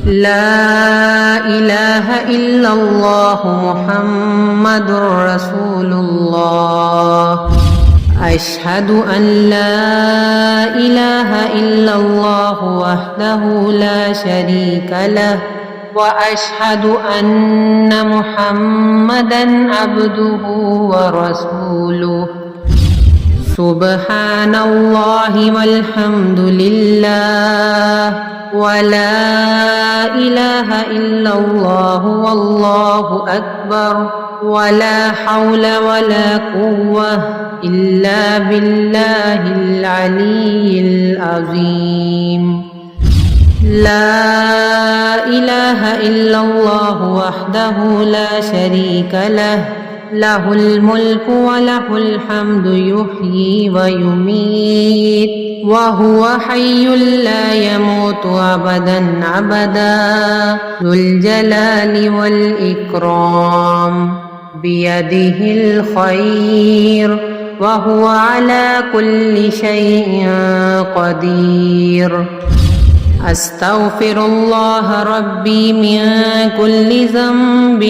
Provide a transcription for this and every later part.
لا إله إلا الله محمد رسول الله أشهد أن لا إله إلا الله وحده لا شريك له وأشهد أن محمدا عبده ورسوله سبحان الله والحمد لله ولا إله إلا الله والله أكبر ولا حول ولا قوة إلا بالله العلي العظيم لا إله إلا الله وحده لا شريك له له الملك وله الحمد يحيي ويميت وهو حي لا يموت أبدا أبدا ذو الجلال والإكرام بيده الخير وهو على كل شيء قدير أستغفر الله ربي من كل ذنب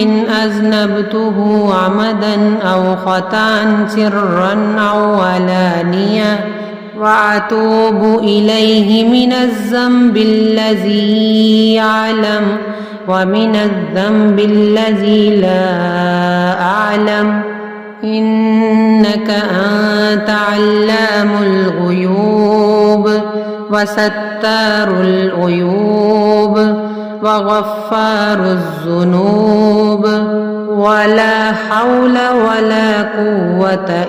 أذنبته عمدا أو خطأ سرا أو علانية وأتوب إليه من الذنب الذي يعلم ومن الذنب الذي لا أعلم إنك أنت علام الغيوب وستار العيوب وغفار الذنوب ولا حول ولا قوة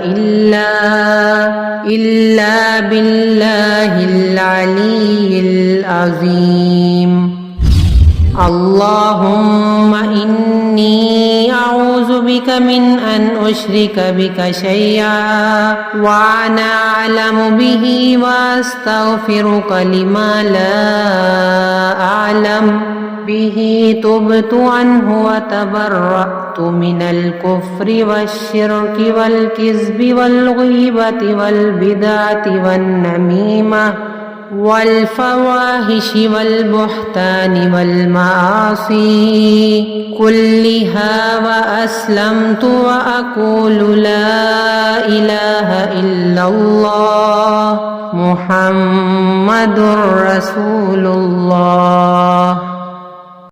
إلا بالله العلي العظيم اللهم إني أعوذ بك من أن أشرك بك شيئا وأنا أعلم به وأستغفرك لما لا أعلم به تبت عنه وتبرأت من الكفر والشرك والكذب والغيبة والبدعة والنميمة والفواحش والبهتان والمعاصي كلها وأسلمت وأقول لا إله إلا الله محمد رسول الله